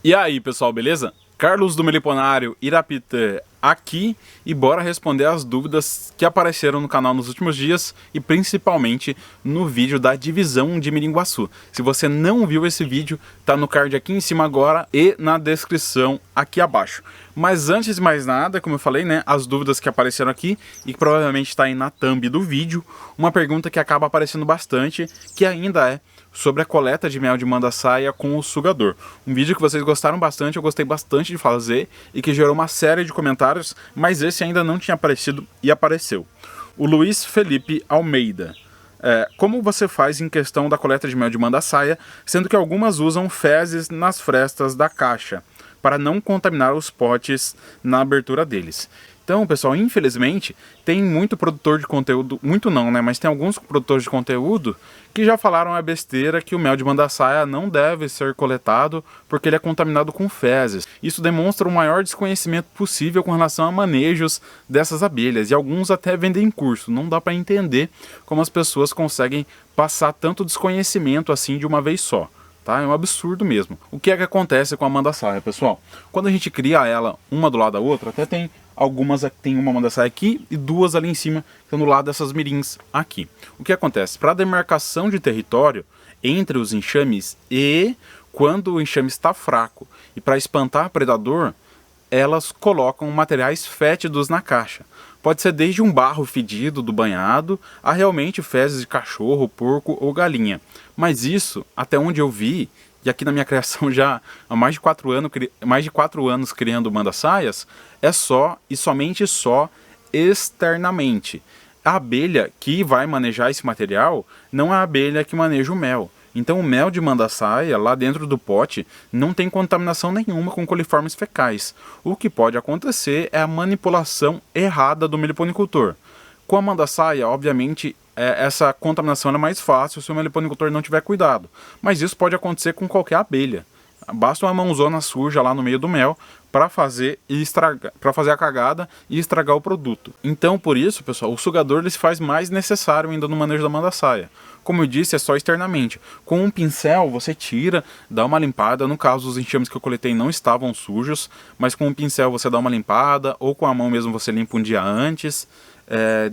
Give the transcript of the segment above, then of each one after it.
E aí, pessoal, beleza? Carlos do Meliponário Irapitã aqui e bora responder as dúvidas que apareceram no canal nos últimos dias e principalmente no vídeo da divisão de Miringuaçu. Se você não viu esse vídeo, tá no card aqui em cima agora e na descrição aqui abaixo. Mas antes de mais nada, como eu falei, né, as dúvidas que apareceram aqui e que provavelmente está aí na thumb do vídeo, uma pergunta que acaba aparecendo bastante, que ainda é sobre a coleta de mel de manda-saia com o sugador. Um vídeo que vocês gostaram bastante, eu gostei bastante de fazer e que gerou uma série de comentários, mas esse ainda não tinha aparecido e apareceu. O Luiz Felipe Almeida. Como você faz em questão da coleta de mel de manda-saia, sendo que algumas usam fezes nas frestas da caixa, para não contaminar os potes na abertura deles? Então, pessoal, infelizmente, tem muito produtor de conteúdo, muito não, né? Mas tem alguns produtores de conteúdo que já falaram a besteira que o mel de manda-saia não deve ser coletado porque ele é contaminado com fezes. Isso demonstra o maior desconhecimento possível com relação a manejos dessas abelhas. E alguns até vendem curso. Não dá para entender como as pessoas conseguem passar tanto desconhecimento assim de uma vez só. Tá? É um absurdo mesmo. O que é que acontece com a manda-saia, pessoal? Quando a gente cria ela uma do lado da outra, até tem algumas que tem uma manda-saia aqui e duas ali em cima, que estão do lado dessas mirins aqui. O que acontece? Para a demarcação de território entre os enxames e quando o enxame está fraco e para espantar predador, elas colocam materiais fétidos na caixa. Pode ser desde um barro fedido do banhado a realmente fezes de cachorro, porco ou galinha. Mas isso, até onde eu vi, e aqui na minha criação já há mais de 4 anos criando manda-saias, é só e somente só externamente. A abelha que vai manejar esse material não é a abelha que maneja o mel. Então o mel de manda-saia lá dentro do pote não tem contaminação nenhuma com coliformes fecais. O que pode acontecer é a manipulação errada do meliponicultor. Com a manda-saia, obviamente, essa contaminação é mais fácil se o meliponicultor não tiver cuidado. Mas isso pode acontecer com qualquer abelha. Basta uma mãozona suja lá no meio do mel para fazer a cagada e estragar o produto. Então, por isso, pessoal, o sugador ele se faz mais necessário ainda no manejo da manda-saia. Como eu disse, é só externamente. Com um pincel, você tira, dá uma limpada. No caso, os enxames que eu coletei não estavam sujos, mas com um pincel você dá uma limpada, ou com a mão mesmo você limpa um dia antes.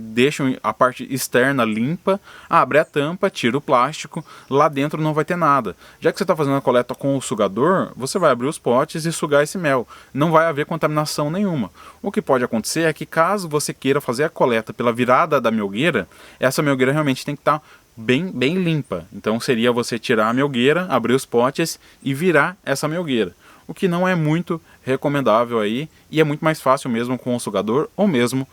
Deixa a parte externa limpa, abre a tampa, tira o plástico, lá dentro não vai ter nada. Já que você está fazendo a coleta com o sugador, você vai abrir os potes e sugar esse mel. Não vai haver contaminação nenhuma. O que pode acontecer é que caso você queira fazer a coleta pela virada da melgueira, essa melgueira realmente tem que estar bem limpa. Então seria você tirar a melgueira, abrir os potes e virar essa melgueira. O que não é muito recomendável aí, e é muito mais fácil mesmo com o sugador, ou mesmo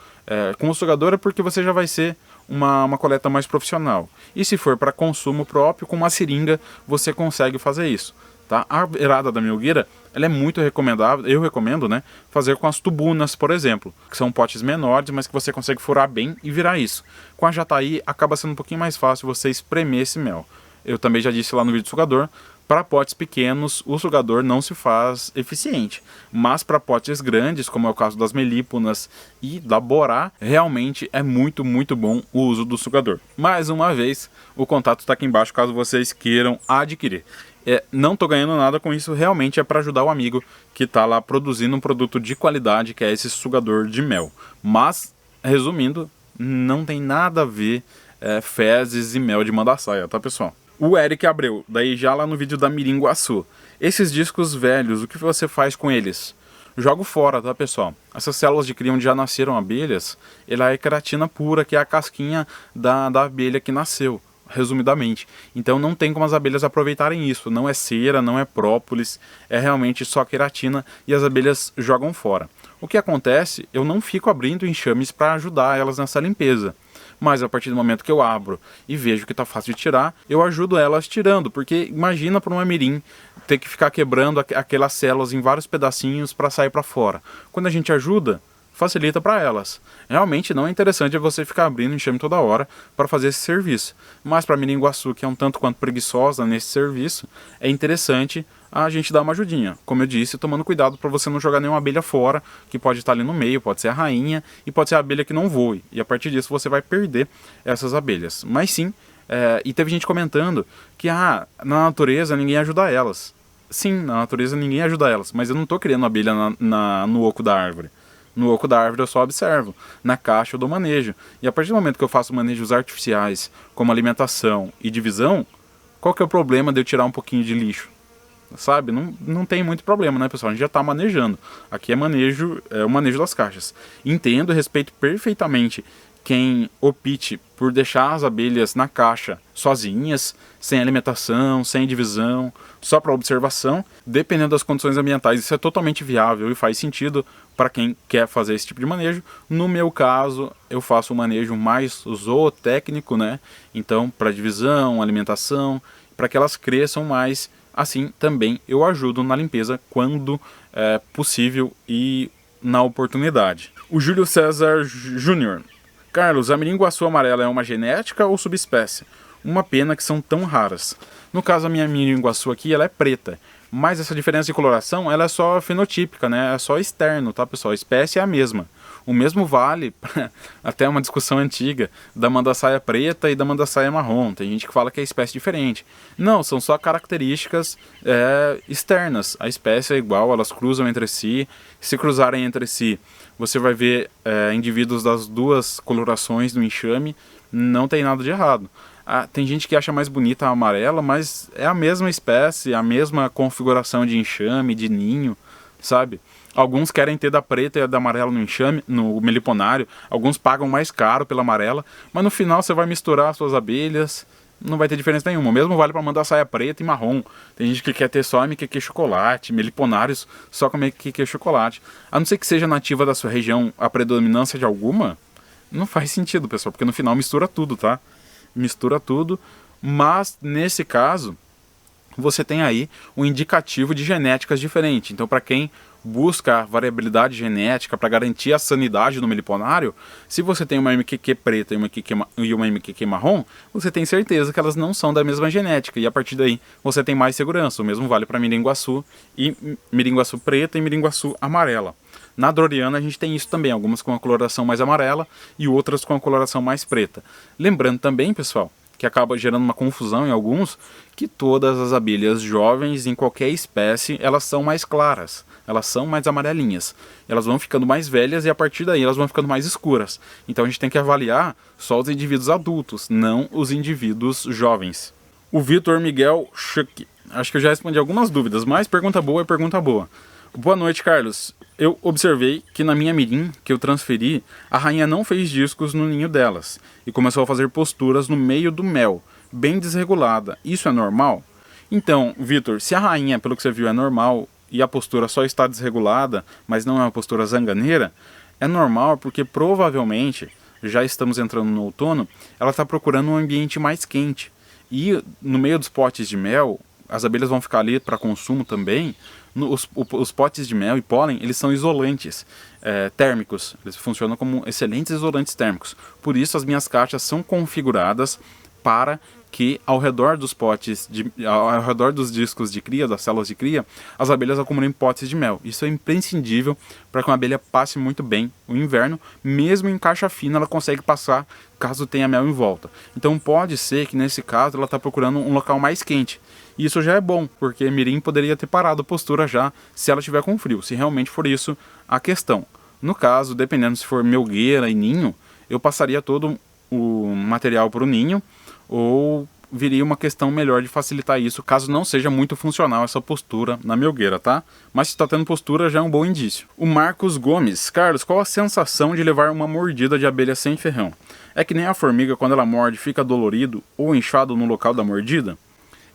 com o sugador é porque você já vai ser uma coleta mais profissional. E se for para consumo próprio, com uma seringa você consegue fazer isso. Tá? A virada da melgueira ela é muito recomendável, eu recomendo, né, fazer com as tubunas, por exemplo, que são potes menores, mas que você consegue furar bem e virar isso. Com a jataí acaba sendo um pouquinho mais fácil você espremer esse mel. Eu também já disse lá no vídeo do sugador, para potes pequenos o sugador não se faz eficiente, mas para potes grandes, como é o caso das melíponas e da borá, realmente é muito bom o uso do sugador. Mais uma vez, o contato está aqui embaixo caso vocês queiram adquirir. Não estou ganhando nada com isso, realmente é para ajudar o amigo que está lá produzindo um produto de qualidade, que é esse sugador de mel. Mas, resumindo, não tem nada a ver fezes e mel de manda-saia, tá, pessoal? O Eric Abreu, daí já lá no vídeo da Miringuaçu. Esses discos velhos, o que você faz com eles? Jogo fora, tá, pessoal? Essas células de cria onde já nasceram abelhas, ela é queratina pura, que é a casquinha da abelha que nasceu, resumidamente. Então não tem como as abelhas aproveitarem isso. Não é cera, não é própolis, é realmente só queratina e as abelhas jogam fora. O que acontece? Eu não fico abrindo enxames para ajudar elas nessa limpeza. Mas a partir do momento que eu abro e vejo que está fácil de tirar, eu ajudo elas tirando, porque imagina para uma mirim ter que ficar quebrando aquelas células em vários pedacinhos para sair para fora. Quando a gente ajuda, facilita para elas. Realmente não é interessante você ficar abrindo enxame toda hora para fazer esse serviço. Mas para a Miringuaçu, que é um tanto quanto preguiçosa nesse serviço, é interessante a gente dar uma ajudinha. Como eu disse, tomando cuidado para você não jogar nenhuma abelha fora, que pode estar ali no meio, pode ser a rainha e pode ser a abelha que não voe. E a partir disso você vai perder essas abelhas. Mas sim, e teve gente comentando que na natureza ninguém ajuda elas. sim, na natureza ninguém ajuda elas, mas eu não estou criando abelha no oco da árvore. No oco da árvore eu só observo, na caixa eu dou manejo. E a partir do momento que eu faço manejos artificiais, como alimentação e divisão, qual que é o problema de eu tirar um pouquinho de lixo? Sabe? Não tem muito problema, né, pessoal? A gente já está manejando. Aqui é o manejo das caixas. Entendo, respeito perfeitamente quem opte por deixar as abelhas na caixa sozinhas, sem alimentação, sem divisão, só para observação, dependendo das condições ambientais. Isso é totalmente viável e faz sentido para quem quer fazer esse tipo de manejo. No meu caso, eu faço um manejo mais zootécnico, né? Então, para divisão, alimentação, para que elas cresçam mais. Assim, também eu ajudo na limpeza quando é possível e na oportunidade. O Júlio César Júnior. Carlos, a miringuaçu amarela é uma genética ou subespécie? Uma pena que são tão raras. No caso, a minha miringuaçu aqui, ela é preta. Mas essa diferença de coloração, ela é só fenotípica, né? É só externo, tá, pessoal? A espécie é a mesma. O mesmo vale, até uma discussão antiga, da mandaçaia preta e da mandaçaia marrom. Tem gente que fala que é espécie diferente. Não, são só características externas. A espécie é igual, elas cruzam entre si. Se cruzarem entre si, você vai ver indivíduos das duas colorações do enxame. Não tem nada de errado. Tem gente que acha mais bonita a amarela, mas é a mesma espécie, a mesma configuração de enxame, de ninho, sabe? Alguns querem ter da preta e da amarela no enxame, no meliponário. Alguns pagam mais caro pela amarela. Mas no final você vai misturar as suas abelhas, não vai ter diferença nenhuma. O mesmo vale para mandaçaia preta e marrom. Tem gente que quer ter só MQQ chocolate, meliponários só com MQQ chocolate. A não ser que seja nativa da sua região a predominância de alguma, não faz sentido, pessoal. Porque no final mistura tudo, tá? Mistura tudo. Mas nesse caso, você tem aí um indicativo de genéticas diferentes. Então, para quem busca variabilidade genética para garantir a sanidade do meliponário, se você tem uma MQQ preta e uma MQQ marrom, você tem certeza que elas não são da mesma genética, e a partir daí você tem mais segurança. O mesmo vale para miringuaçu e miringuaçu preta e miringuaçu amarela. Na Doriana a gente tem isso também, algumas com a coloração mais amarela e outras com a coloração mais preta. Lembrando também, pessoal, que acaba gerando uma confusão em alguns, que todas as abelhas jovens em qualquer espécie, elas são mais claras, elas são mais amarelinhas. Elas vão ficando mais velhas e a partir daí elas vão ficando mais escuras. Então a gente tem que avaliar só os indivíduos adultos, não os indivíduos jovens. O Vitor Miguel Schuck. Acho que eu já respondi algumas dúvidas, mas pergunta boa é pergunta boa. Boa noite, Carlos. Eu observei que na minha mirim, que eu transferi, a rainha não fez discos no ninho delas e começou a fazer posturas no meio do mel, bem desregulada. Isso é normal? Então, Vitor, se a rainha, pelo que você viu, é normal e a postura só está desregulada, mas não é uma postura zanganeira, é normal porque provavelmente, já estamos entrando no outono, ela está procurando um ambiente mais quente. E no meio dos potes de mel, as abelhas vão ficar ali para consumo também. Os potes de mel e pólen, eles são isolantes térmicos, eles funcionam como excelentes isolantes térmicos. Por isso as minhas caixas são configuradas para que ao redor dos ao redor dos discos de cria, das células de cria, as abelhas acumulem potes de mel. Isso é imprescindível para que uma abelha passe muito bem o inverno, mesmo em caixa fina ela consegue passar caso tenha mel em volta. Então pode ser que nesse caso ela está procurando um local mais quente. E isso já é bom, porque mirim poderia ter parado a postura já se ela tiver com frio, se realmente for isso a questão. No caso, dependendo se for melgueira e ninho, eu passaria todo o material para o ninho, ou viria uma questão melhor de facilitar isso, caso não seja muito funcional essa postura na melgueira, tá? Mas se está tendo postura já é um bom indício. O Marcos Gomes. Carlos, qual a sensação de levar uma mordida de abelha sem ferrão? É que nem a formiga, quando ela morde, fica dolorido ou inchado no local da mordida?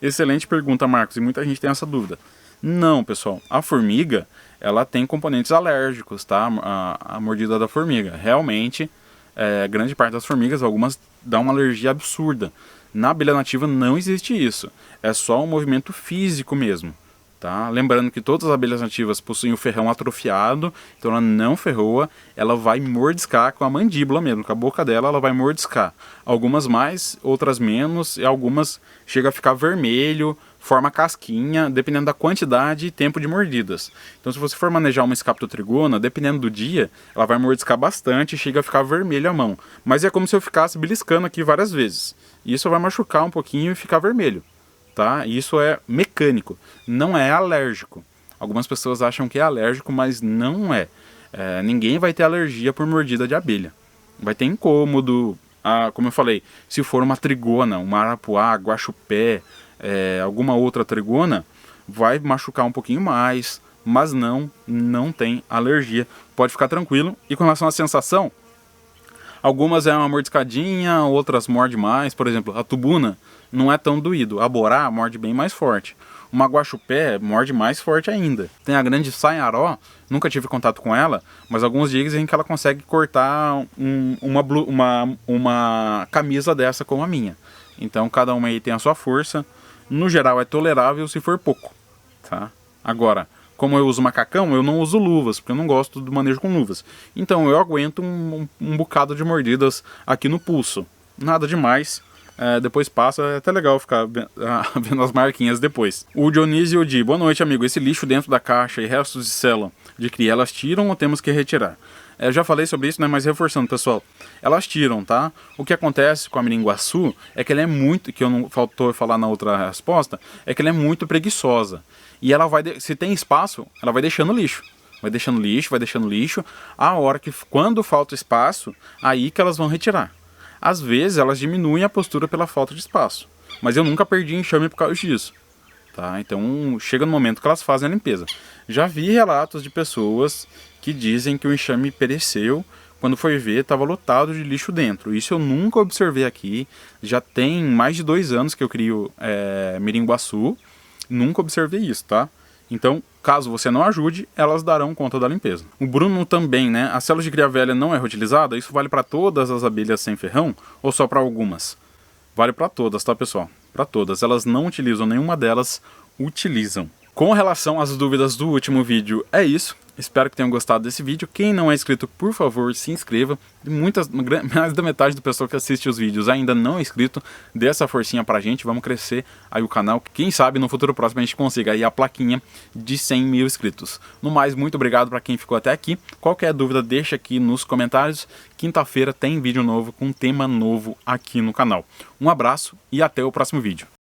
Excelente pergunta, Marcos, e muita gente tem essa dúvida. Não, pessoal, a formiga, ela tem componentes alérgicos, tá? A mordida da formiga. Realmente, grande parte das formigas, algumas dão uma alergia absurda. Na abelha nativa não existe isso. É só um movimento físico mesmo, tá? Lembrando que todas as abelhas nativas possuem o ferrão atrofiado, então ela não ferroa, ela vai mordiscar com a mandíbula mesmo, com a boca dela ela vai mordiscar. Algumas mais, outras menos, e algumas chega a ficar vermelho, forma casquinha, dependendo da quantidade e tempo de mordidas. Então se você for manejar uma escaptotrigona, dependendo do dia, ela vai mordiscar bastante e chega a ficar vermelho a mão. Mas é como se eu ficasse beliscando aqui várias vezes. E isso vai machucar um pouquinho e ficar vermelho, tá? Isso é mecânico, não é alérgico. Algumas pessoas acham que é alérgico, mas não é. Ninguém vai ter alergia por mordida de abelha. Vai ter incômodo, como eu falei, se for uma trigona, uma arapuá, guaxupé, alguma outra trigona, vai machucar um pouquinho mais, mas não tem alergia. Pode ficar tranquilo. E com relação à sensação, algumas é uma mordiscadinha, outras morde mais. Por exemplo, a tubuna não é tão doído. A borá morde bem mais forte. Uma guaxupé morde mais forte ainda. Tem a grande sanharó, nunca tive contato com ela, mas alguns dizem que ela consegue cortar uma camisa dessa como a minha. Então cada uma aí tem a sua força. No geral é tolerável se for pouco, tá? Agora, como eu uso macacão, eu não uso luvas, porque eu não gosto do manejo com luvas. Então eu aguento um bocado de mordidas aqui no pulso. Nada demais. Depois passa, é até legal ficar vendo as marquinhas depois. O Dionísio diz: boa noite, amigo. Esse lixo dentro da caixa e restos de célula de cria, elas tiram ou temos que retirar? Eu já falei sobre isso, né? Mas reforçando, pessoal, elas tiram, tá? O que acontece com a miringuaçu é que ela é muito, que eu não faltou falar na outra resposta, é que ela é muito preguiçosa. E ela vai, se tem espaço, ela vai deixando lixo. Vai deixando lixo, vai deixando lixo. A hora que, quando falta espaço, aí que elas vão retirar. Às vezes elas diminuem a postura pela falta de espaço. Mas eu nunca perdi enxame por causa disso. Tá? Então chega no momento que elas fazem a limpeza. Já vi relatos de pessoas que dizem que o enxame pereceu, quando foi ver estava lotado de lixo dentro. Isso eu nunca observei aqui. Já tem mais de 2 anos que eu crio miringuaçu. Nunca observei isso, tá? Então, caso você não ajude, elas darão conta da limpeza. O Bruno também, né? A célula de cria velha não é reutilizada? Isso vale para todas as abelhas sem ferrão ou só para algumas? Vale para todas, tá, pessoal? Para todas. Elas não utilizam, nenhuma delas utilizam. Com relação às dúvidas do último vídeo, é isso. Espero que tenham gostado desse vídeo. Quem não é inscrito, por favor, se inscreva. Mais da metade do pessoal que assiste os vídeos ainda não é inscrito. Dê essa forcinha pra gente, vamos crescer aí o canal. Quem sabe no futuro próximo a gente consiga aí a plaquinha de 100 mil inscritos. No mais, muito obrigado pra quem ficou até aqui. Qualquer dúvida, deixa aqui nos comentários. Quinta-feira tem vídeo novo com tema novo aqui no canal. Um abraço e até o próximo vídeo.